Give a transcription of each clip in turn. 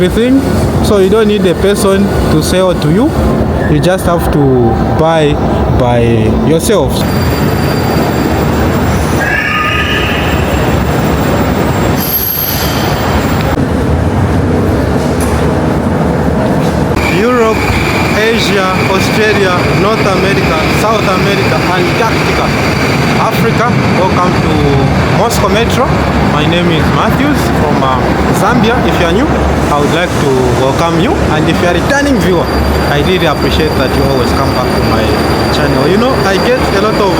everything. So you don't need a person to sell to you. You just have to buy by yourself. Europe, Asia, Australia, North America, South America, Antarctica, Africa. Welcome to Moscow Metro. My name is Matthews from Zambia. If you are new, I would like to welcome you. And if you are a returning viewer, I really appreciate that you always come back to my channel. You know, I get a lot of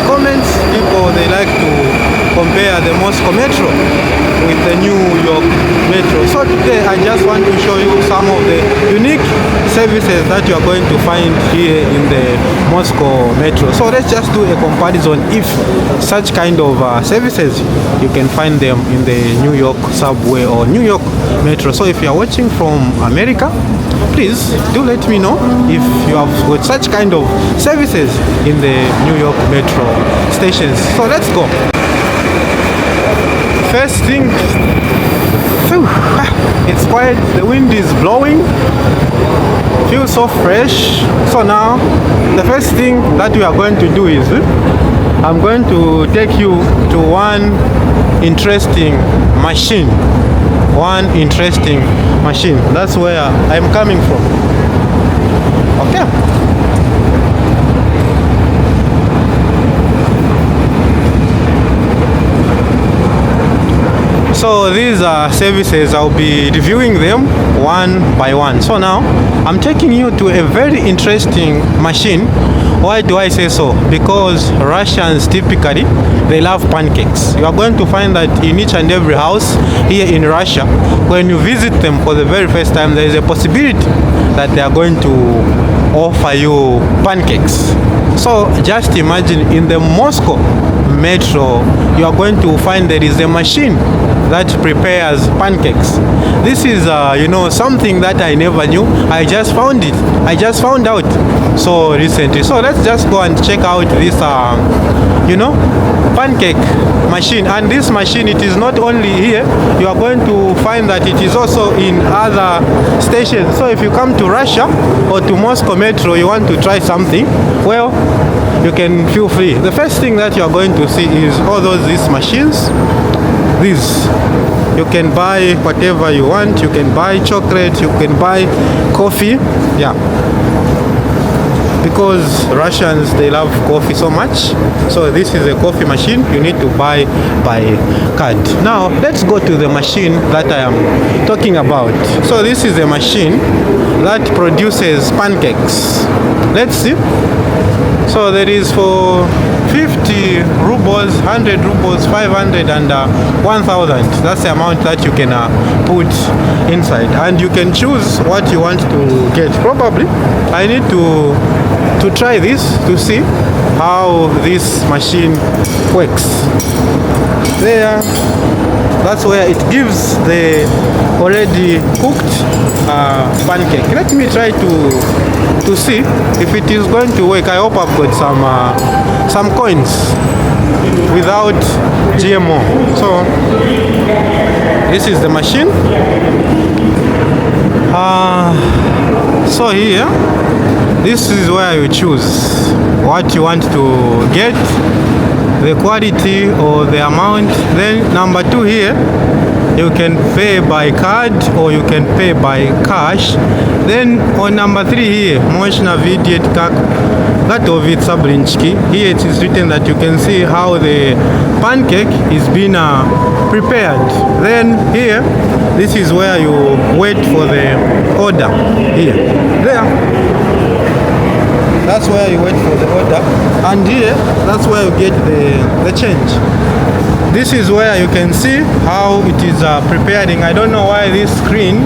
comments. People, they like to compare the Moscow Metro with the New York Metro. So today I just want to show you some of the unique services that you are going to find here in the Moscow Metro. So let's just do a comparison if such kind of services you can find them in the New York subway or New York Metro. So if you are watching from America, please do let me know if you have got such kind of services in the New York Metro stations. So let's go. First thing, it's quiet, the wind is blowing, feels so fresh. So now the first thing that we are going to do is I'm going to take you to one interesting machine. That's where I'm coming from. Okay. So these are services, I'll be reviewing them one by one. So now I'm taking you to a very interesting machine. Why do I say so? Because Russians typically, they love pancakes. You are going to find that in each and every house here in Russia, when you visit them for the very first time, there is a possibility that they are going to offer you pancakes. So just imagine in the Moscow Metro, you are going to find there is a machine that prepares pancakes. This is something that I never knew. I just found out so recently. So let's just go and check out this pancake machine. And this machine, it is not only here, you are going to find that it is also in other stations. So if you come to Russia or to Moscow Metro, you want to try something, well, you can feel free. The first thing that you are going to see is all these machines. These, you can buy whatever you want. You can buy chocolate, you can buy coffee. Yeah, because Russians, they love coffee so much. So this is a coffee machine. You need to buy by card. Now let's go to the machine that I am talking about. So this is a machine that produces pancakes. Let's see. So there is for 50 rubles, 100 rubles, 500 and 1000. That's the amount that you can put inside, and you can choose what you want to get. Probably I need to try this to see how this machine works. There, that's where it gives the already cooked pancake. Let me try to see if it is going to work. I hope I've got some coins without GMO. So this is the machine. So here, this is where you choose what you want to get, the quality or the amount. Then number 2 here, you can pay by card or you can pay by cash. Then on number 3 here, Moshna Vidiet Kak Gatovit Sabrinchki. Here it is written that you can see how the pancake is being prepared. Then here, this is where you wait for the order. Here, there, that's where you wait for the order, and here, that's where you get the change. This is where you can see how it is preparing. I don't know why this screen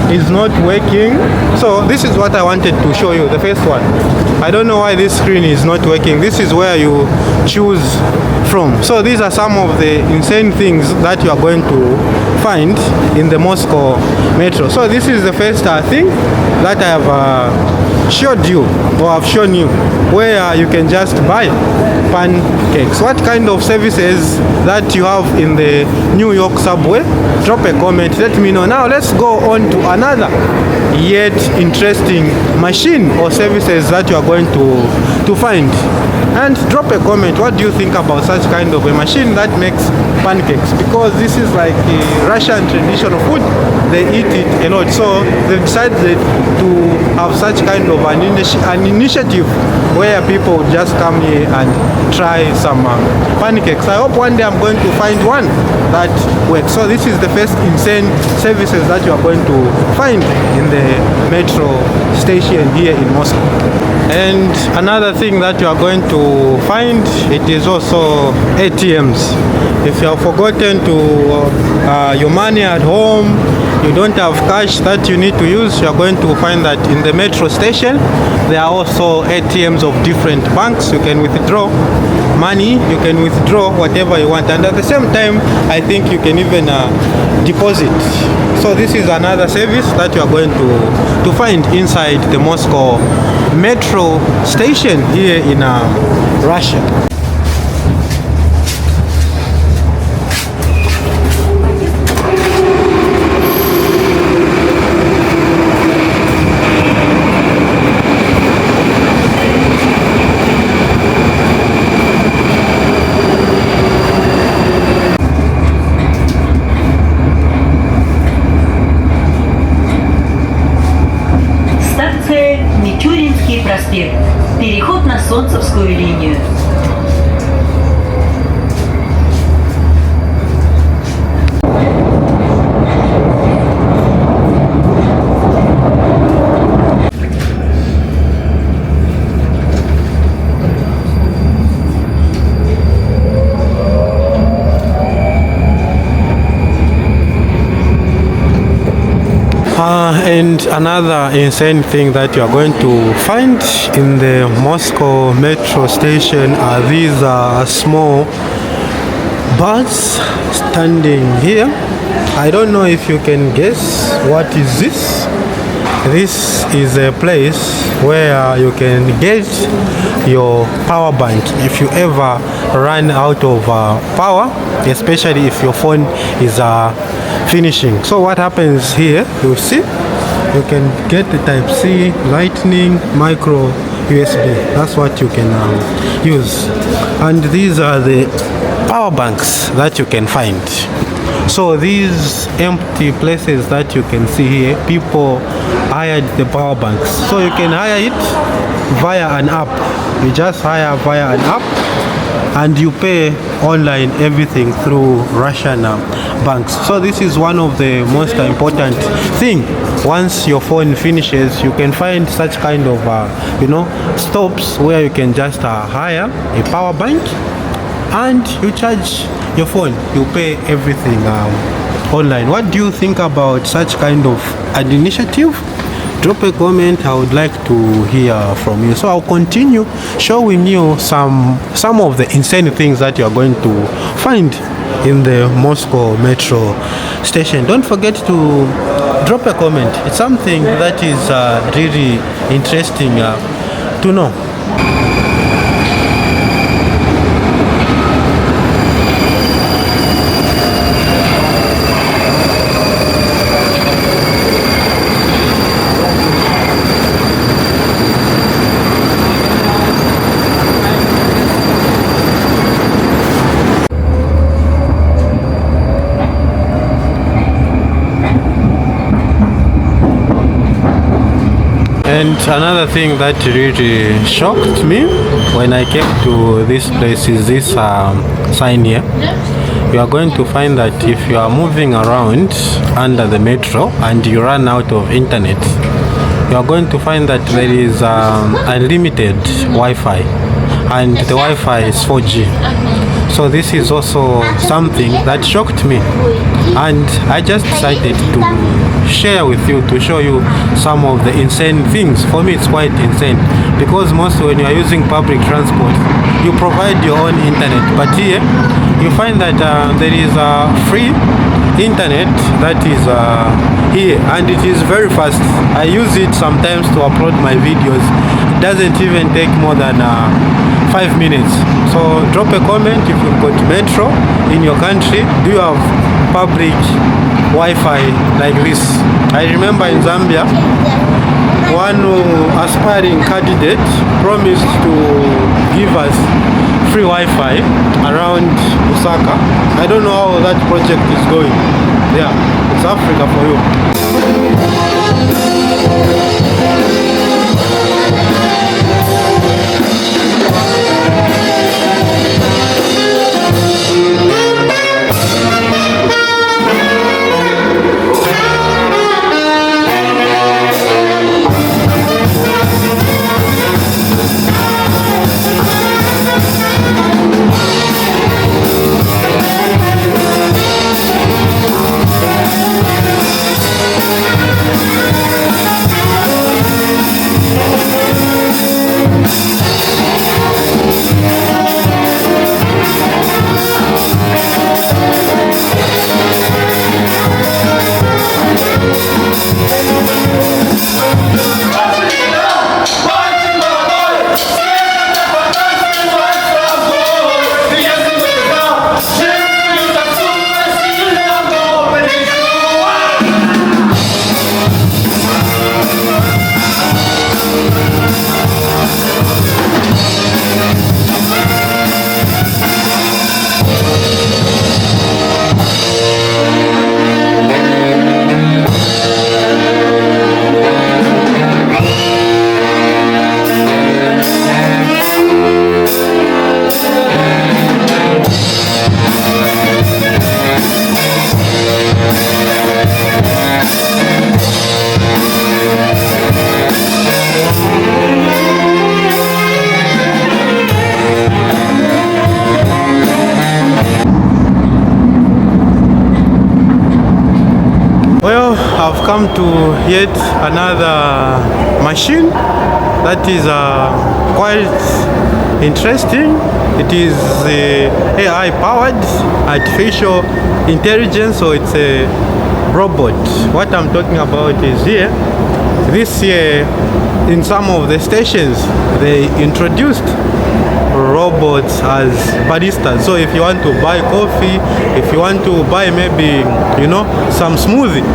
is not working. So this is what I wanted to show you, the first one. I don't know why this screen is not working. This is where you choose from. So these are some of the insane things that you are going to find in the Moscow Metro. So this is the first thing that I have showed you, or I've shown you, where you can just buy pancakes. What kind of services that you have in the New York subway? Drop a comment, let me know. Now let's go on to another yet interesting machine or services that you are going to find. And drop a comment, what do you think about such kind of a machine that makes pancakes? Because this is like a Russian traditional food, they eat it a lot, so they've decided to have such kind of an initiative where people just come here and try some pancakes. I hope one day I'm going to find one that works. So this is the first insane services that you are going to find in the metro station here in Moscow. And another thing that you are going to find, it is also ATMs. If you have forgotten to your money at home, you don't have cash that you need to use, you are going to find that in the metro station there are also ATMs of different banks. You can withdraw money, you can withdraw whatever you want, and at the same time I think you can even deposit. So this is another service that you are going to find inside the Moscow metro station here in Russia. проспект. Переход на Солнцевскую линию. And another insane thing that you are going to find in the Moscow metro station are these small bars standing here. I don't know if you can guess what is this. This is a place where you can get your power bank if you ever run out of power, especially if your phone is finishing. So what happens here, you see, you can get the type C, lightning, micro USB. That's what you can use. And these are the power banks that you can find. So these empty places that you can see here, people hired the power banks. So you can hire it via an app. You just hire via an app and you pay online everything through Russian banks. So this is one of the most important thing. Once your phone finishes, you can find such kind of stops where you can just hire a power bank and you charge your phone, you pay everything online. What do you think about such kind of an initiative? Drop a comment. I would like to hear from you. So I'll continue showing you some of the insane things that you are going to find in the Moscow metro station. Don't forget to drop a comment. It's something that is really interesting to know. And another thing that really shocked me when I came to this place is this sign here. You are going to find that if you are moving around under the metro and you run out of internet, you are going to find that there is unlimited Wi-Fi, and the Wi-Fi is 4G. So this is also something that shocked me, and I just decided to share with you, to show you some of the insane things. For me it's quite insane, because most when you are using public transport you provide your own internet, but here you find that there is free internet that is here, and it is very fast. I use it sometimes to upload my videos. It doesn't even take more than 5 minutes. So drop a comment if you've got metro in your country. Do you have public Wi-Fi like this? I remember in Zambia, one aspiring candidate promised to give us free Wi-Fi around Osaka. I don't know how that project is going. Yeah, it's Africa for you. I've come to yet another machine that is quite interesting. It is AI powered artificial intelligence, so it's a robot. What I'm talking about is here. This year in some of the stations they introduced robots as baristas. So if you want to buy coffee, if you want to buy maybe some smoothie,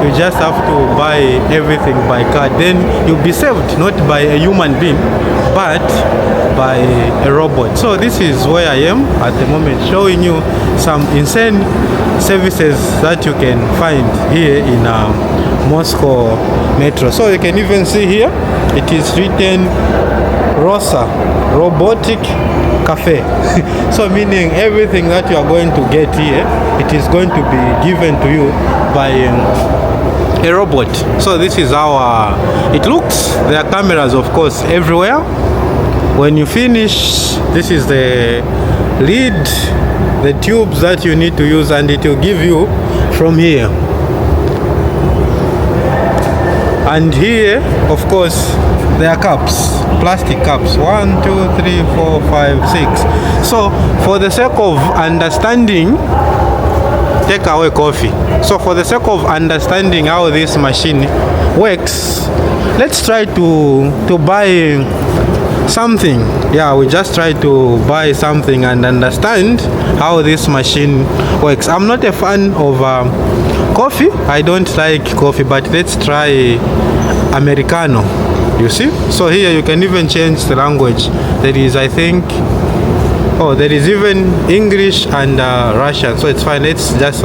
you just have to buy everything by card. Then you'll be saved not by a human being but by a robot. So this is where I am at the moment, showing you some insane services that you can find here in Moscow Metro. So you can even see here it is written Rosa Robotic Cafe. So meaning everything that you are going to get here, it is going to be given to you by a robot. So this is how it looks. There are cameras, of course, everywhere. When you finish, this is the lid, the tubes that you need to use, and it will give you from here. And here, of course, there are cups, plastic cups. 1, 2, 3, 4, 5, 6. So for the sake of understanding, take away coffee. So for the sake of understanding how this machine works, let's try to buy something. Yeah, we just try to buy something and understand how this machine works. I'm not a fan of coffee. I don't like coffee, but let's try Americano. You see? So here you can even change the language. There is, I think, there is even English and Russian, so it's fine. Let's just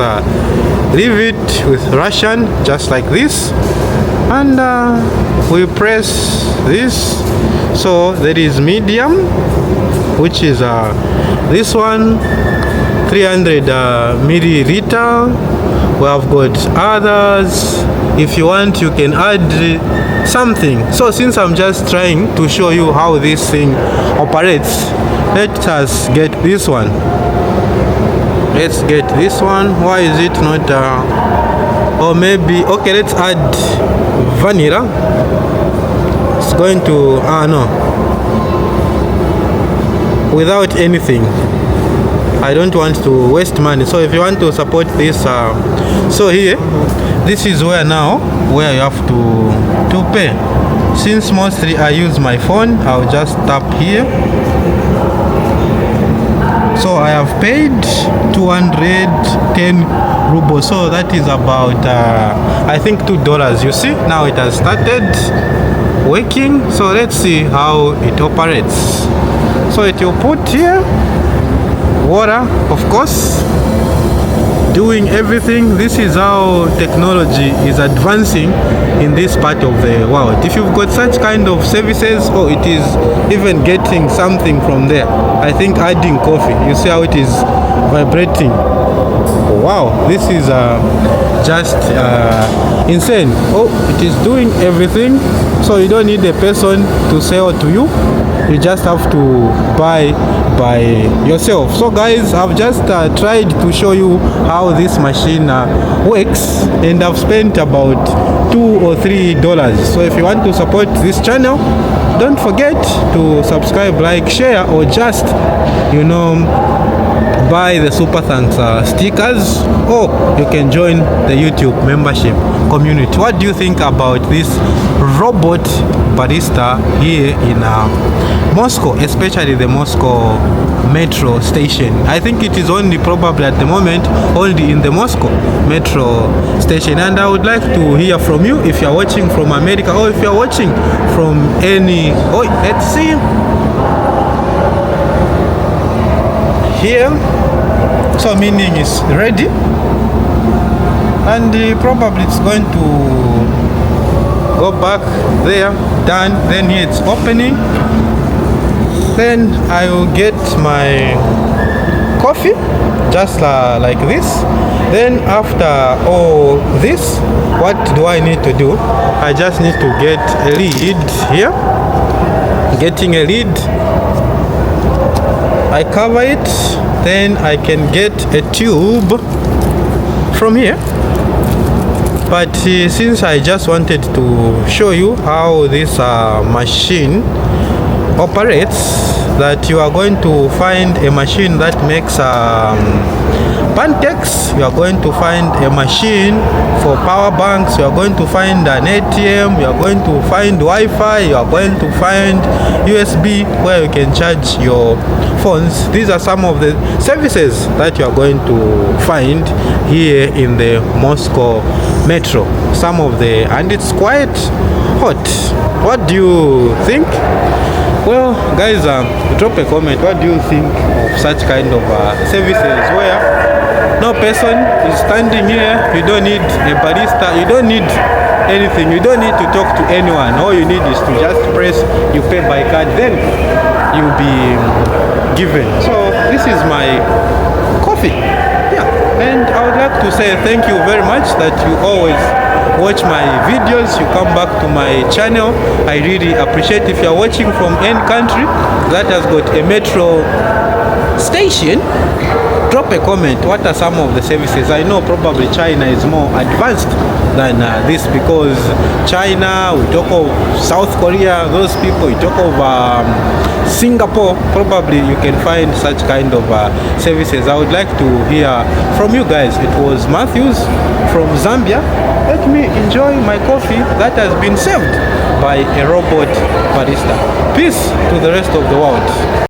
leave it with Russian, just like this, and we press this. So there is medium, which is this one, 300 milliliter. We have got others. If you want, you can add something. So since I'm just trying to show you how this thing operates, let us get this one. Let's get this one. Why is it not or maybe okay, let's add vanilla. It's going to no, without anything. I don't want to waste money. So if you want to support this, so here, this is where now where you have to pay. Since mostly I use my phone, I'll just tap here. So I have paid 210 rubles, so that is about I think $2. You see, now it has started working. So let's see how it operates. So it will put here water, of course, doing everything. This is how technology is advancing in this part of the world. If you've got such kind of services, or it is even getting something from there. I think adding coffee, you see how it is vibrating. Wow, this is just insane. Oh, it is doing everything. So you don't need a person to sell to you. You just have to buy by yourself. So guys, I've just tried to show you how this machine works, and I've spent about $2 or $3. So if you want to support this channel, don't forget to subscribe, like, share, or just, you know, buy the super thanks stickers, or you can join the YouTube membership community. What do you think about this robot barista here in Moscow, especially the Moscow metro station? I think it is only probably at the moment only in the Moscow metro station, and I would like to hear from you if you are watching from America, or if you are watching from any. Oh, let's see here. So meaning is ready, and probably it's going to go back there, done. Then here it's opening. Then I will get my coffee just like this. Then after all this, what do I need to do? I just need to get a lid here. Getting a lid, I cover it. Then I can get a tube from here. But since I just wanted to show you how this machine operates, that you are going to find a machine that makes pancakes, you are going to find a machine for power banks, you are going to find an ATM, you are going to find Wi-Fi, you are going to find USB where you can charge your phones. These are some of the services that you are going to find here in the Moscow metro. Some of the, and it's quite hot. What do you think? Well, guys, drop a comment. What do you think of such kind of services where no person is standing here? You don't need a barista, you don't need anything, you don't need to talk to anyone. All you need is to just press, you pay by card, then you'll be given. So this is my coffee. Yeah, and I would like to say thank you very much that you always watch my videos, you come back to my channel. I really appreciate. If you are watching from any country that has got a metro station, drop a comment. What are some of the services? I know probably China is more advanced than this, because China, we talk of South Korea, those people, we talk of Singapore, probably you can find such kind of services. I would like to hear from you guys. It was Matthews from Zambia. Let me enjoy my coffee that has been served by a robot barista. Peace to the rest of the world.